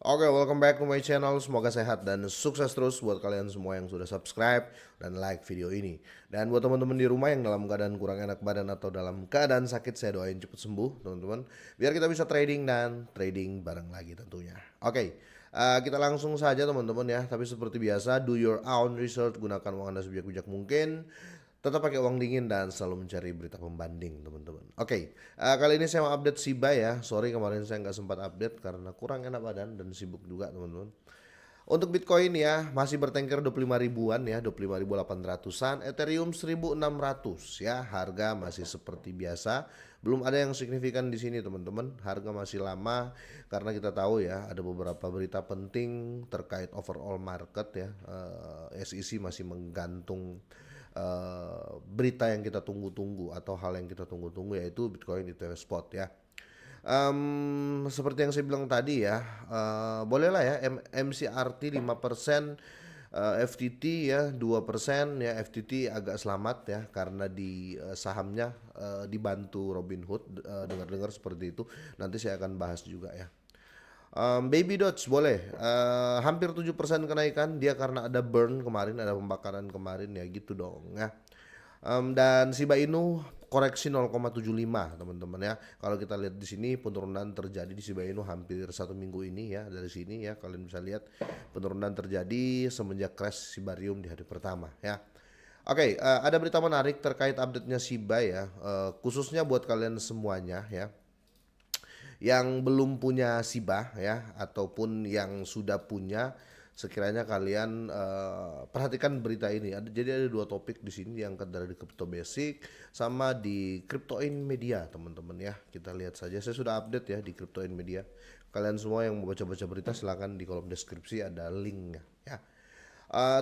Oke, welcome back to my channel. Semoga sehat dan sukses terus buat kalian semua yang sudah subscribe dan like video ini. Dan buat teman-teman di rumah yang dalam keadaan kurang enak badan atau dalam keadaan sakit, saya doain cepet sembuh, teman-teman. Biar kita bisa trading dan trading bareng lagi tentunya. Oke, kita langsung saja teman-teman ya. Tapi seperti biasa, do your own research, gunakan uang Anda sebijak-bijak mungkin. Tetap pakai uang dingin dan selalu mencari berita pembanding teman-teman. Oke, kali ini saya mau update Shiba ya. Sorry kemarin saya nggak sempat update karena kurang enak badan dan sibuk juga teman-teman. Untuk Bitcoin ya masih bertengger 25 ribuan ya, 25.800-an, Ethereum 1.600 ya. Harga masih seperti biasa, belum ada yang signifikan di sini teman-teman. Harga masih lama karena kita tahu ya ada beberapa berita penting terkait overall market ya. SEC masih menggantung berita yang kita tunggu-tunggu atau hal yang kita tunggu-tunggu, yaitu Bitcoin ETF spot ya. Seperti yang saya bilang tadi ya, bolehlah ya MCRT 5%, FTT ya 2% ya. FTT agak selamat ya karena di sahamnya dibantu Robinhood, dengar-dengar seperti itu. Nanti saya akan bahas juga ya. Baby Doge boleh, hampir 7% kenaikan dia karena ada burn kemarin, ada pembakaran kemarin ya gitu dong ya. Dan Shiba Inu koreksi 0,75 teman-teman ya. Kalau kita lihat di sini penurunan terjadi di Shiba Inu hampir 1 minggu ini ya. Dari sini ya kalian bisa lihat penurunan terjadi semenjak crash Shibarium di hari pertama ya. Oke, ada berita menarik terkait update-nya Shiba ya, khususnya buat kalian semuanya ya yang belum punya Shiba ya ataupun yang sudah punya. Sekiranya kalian perhatikan berita ini. Jadi ada dua topik di sini, yang dari Crypto Basic sama di Cryptoin Media teman-teman ya. Kita lihat saja, saya sudah update ya di Cryptoin Media. Kalian semua yang mau baca-baca berita silahkan, di kolom deskripsi ada linknya ya.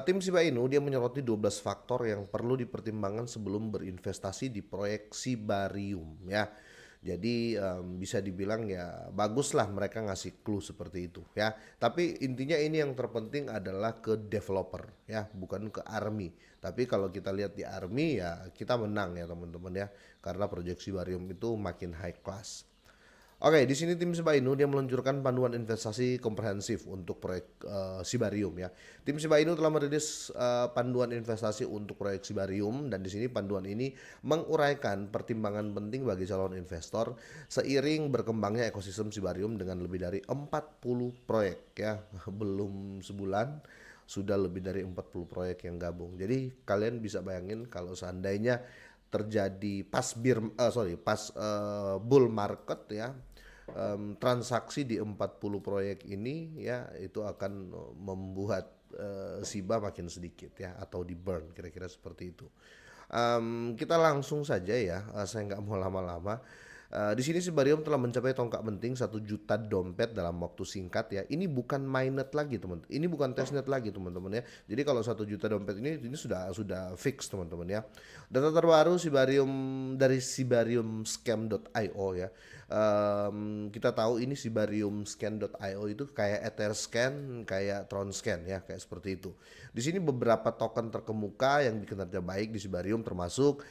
Tim Shiba Inu dia menyoroti 12 faktor yang perlu dipertimbangkan sebelum berinvestasi di proyek Shibarium ya. Jadi bisa dibilang ya baguslah mereka ngasih clue seperti itu ya. Tapi intinya ini yang terpenting adalah ke developer ya, bukan ke army. Tapi kalau kita lihat di army ya kita menang ya teman-teman ya, karena proyeksi Shibarium itu makin high class. Oke, di sini tim Shiba Inu dia meluncurkan panduan investasi komprehensif untuk proyek Shibarium ya. Tim Shiba Inu telah merilis panduan investasi untuk proyek Shibarium, dan di sini panduan ini menguraikan pertimbangan penting bagi calon investor seiring berkembangnya ekosistem Shibarium dengan lebih dari 40 proyek ya. Belum sebulan sudah lebih dari 40 proyek yang gabung. Jadi kalian bisa bayangin kalau seandainya terjadi pas bull market ya, transaksi di 40 proyek ini ya itu akan membuat Shiba makin sedikit ya, atau di burn kira-kira seperti itu. Kita langsung saja ya, saya nggak mau lama-lama. Di sini Shibarium telah mencapai tongkat penting 1 juta dompet dalam waktu singkat ya. Ini bukan mainnet lagi teman, ini bukan testnet lagi teman-teman ya. Jadi kalau 1 juta dompet ini sudah fix teman-teman ya. Data terbaru Shibarium dari shibariumscan.io ya. Kita tahu ini shibariumscan.io itu kayak Etherscan, kayak Tronscan ya, kayak seperti itu. Di sini beberapa token terkemuka yang dikinerja baik di Shibarium termasuk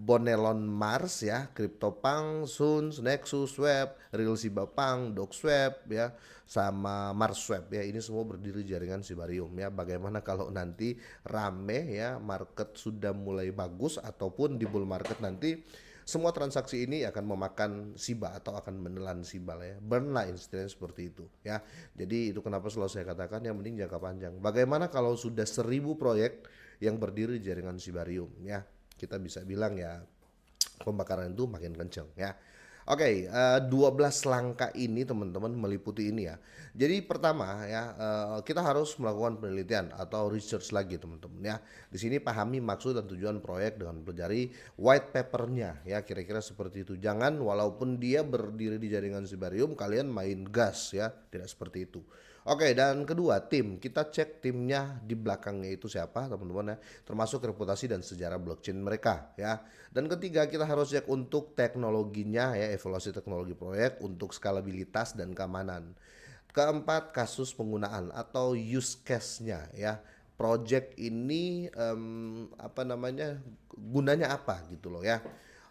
Bonelon Mars ya, CryptoPunk, Suns, Nexus Swap, Real Shiba Punk, DogSwap ya, sama Mars Swap ya. Ini semua berdiri jaringan Shibarium ya. Bagaimana kalau nanti rame ya, market sudah mulai bagus ataupun di bull market nanti, semua transaksi ini akan memakan Shiba atau akan menelan Shiba lah ya. Burn lah istilahnya seperti itu ya. Jadi itu kenapa selalu saya katakan yang penting jangka panjang. Bagaimana kalau sudah 1.000 proyek yang berdiri jaringan Shibarium ya, kita bisa bilang ya pembakaran itu makin kenceng ya. Oke, 12 langkah ini teman-teman meliputi ini ya. Jadi pertama ya, kita harus melakukan penelitian atau research lagi teman-teman ya. Di sini pahami maksud dan tujuan proyek dengan pelajari white papernya ya, kira-kira seperti itu. Jangan walaupun dia berdiri di jaringan Shibarium kalian main gas ya, tidak seperti itu. Oke, dan kedua tim, kita cek timnya di belakangnya itu siapa teman-teman ya, termasuk reputasi dan sejarah blockchain mereka ya. Dan ketiga kita harus cek untuk teknologinya ya, evaluasi teknologi proyek untuk skalabilitas dan keamanan. Keempat, kasus penggunaan atau use case-nya ya. Project ini apa namanya, gunanya apa gitu loh ya.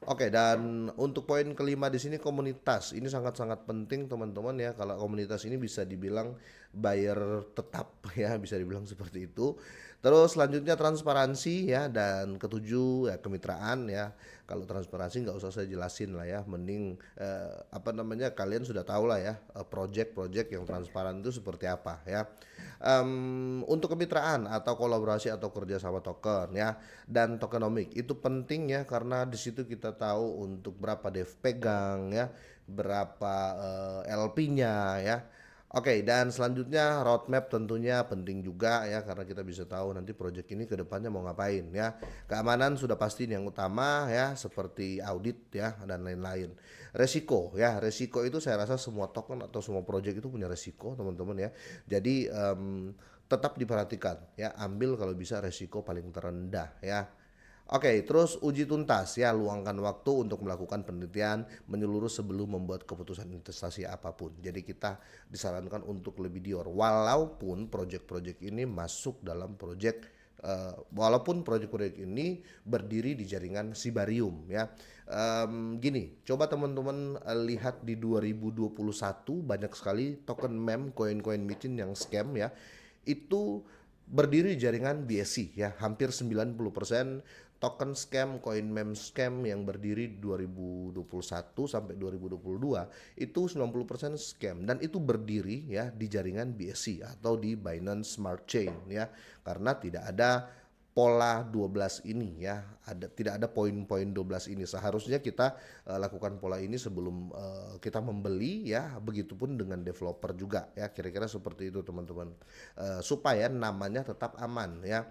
Oke, dan untuk poin kelima di sini komunitas. Ini sangat-sangat penting teman-teman ya. Kalau komunitas ini bisa dibilang buyer tetap ya, bisa dibilang seperti itu. Terus selanjutnya transparansi ya, dan ketujuh ya kemitraan ya. Kalau transparansi nggak usah saya jelasin lah ya. Mending apa namanya, kalian sudah tahu lah ya, project-project yang transparan itu seperti apa ya. Untuk kemitraan atau kolaborasi atau kerja sama token ya, dan tokenomic itu penting ya, karena di situ kita tahu untuk berapa dev pegang ya, berapa LP-nya ya. Oke, dan selanjutnya roadmap tentunya penting juga ya, karena kita bisa tahu nanti project ini ke depannya mau ngapain ya. Keamanan sudah pasti yang utama ya, seperti audit ya dan lain-lain. Resiko ya, resiko itu saya rasa semua token atau semua project itu punya resiko teman-teman ya. Jadi tetap diperhatikan ya, ambil kalau bisa resiko paling terendah ya. Oke, terus uji tuntas ya, luangkan waktu untuk melakukan penelitian menyeluruh sebelum membuat keputusan investasi apapun. Jadi kita disarankan untuk lebih dior, walaupun proyek-proyek ini masuk dalam proyek walaupun proyek-proyek ini berdiri di jaringan Sibarium ya. Gini, coba teman-teman lihat di 2021 banyak sekali token meme, koin-koin micin yang scam ya. Itu berdiri di jaringan BSC ya, hampir 90% token scam, koin meme scam yang berdiri 2021 sampai 2022 itu 90% scam, dan itu berdiri ya di jaringan BSC atau di Binance Smart Chain ya, karena tidak ada pola 12 ini ya, tidak ada poin-poin 12 ini. Seharusnya kita lakukan pola ini sebelum kita membeli ya, begitupun dengan developer juga ya, kira-kira seperti itu teman-teman. Supaya namanya tetap aman ya.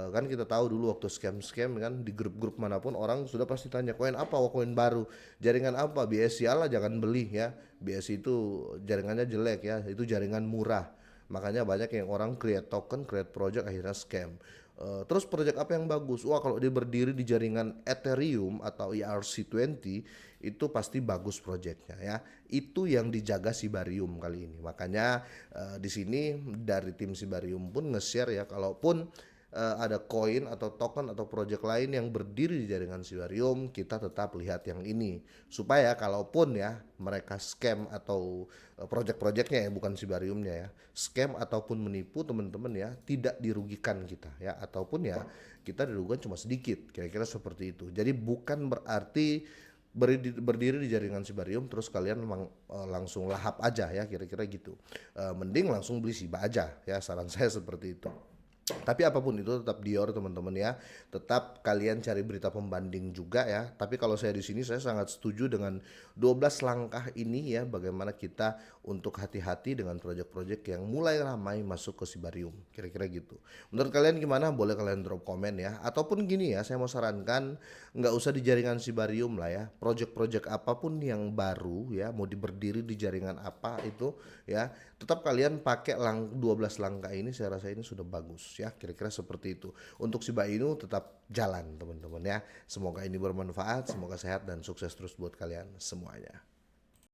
Kan kita tahu dulu waktu scam-scam kan, di grup-grup manapun orang sudah pasti tanya koin apa, koin baru, jaringan apa, BSC, Allah jangan beli ya. BSC itu jaringannya jelek ya, itu jaringan murah. Makanya banyak yang orang create token, create project, akhirnya scam. Terus project apa yang bagus? Wah, kalau dia berdiri di jaringan Ethereum atau ERC20 itu pasti bagus projectnya ya. Itu yang dijaga Sibarium kali ini. Makanya di sini dari tim Sibarium pun nge-share ya, kalaupun ada koin atau token atau project lain yang berdiri di jaringan Sibarium, kita tetap lihat yang ini, supaya kalaupun ya mereka scam atau project-projectnya ya, bukan Sibariumnya ya, scam ataupun menipu teman-teman ya, tidak dirugikan kita ya, ataupun ya kita dirugikan cuma sedikit, kira-kira seperti itu. Jadi bukan berarti berdiri di jaringan Sibarium terus kalian langsung lahap aja ya, kira-kira gitu. Mending langsung beli Siba aja ya, saran saya seperti itu. Tapi apapun itu tetap Dior teman-teman ya. Tetap kalian cari berita pembanding juga ya. Tapi kalau saya di sini saya sangat setuju dengan 12 langkah ini ya, bagaimana kita untuk hati-hati dengan proyek-proyek yang mulai ramai masuk ke Sibarium. Kira-kira gitu. Menurut kalian gimana? Boleh kalian drop komen ya. Ataupun gini ya, saya mau sarankan nggak usah di jaringan Sibarium lah ya. Proyek-proyek apapun yang baru ya, mau berdiri di jaringan apa itu ya, tetap kalian pakai 12 langkah ini, saya rasa ini sudah bagus ya, kira-kira seperti itu. Untuk Shiba Inu tetap jalan teman-teman ya. Semoga ini bermanfaat, semoga sehat dan sukses terus buat kalian semuanya.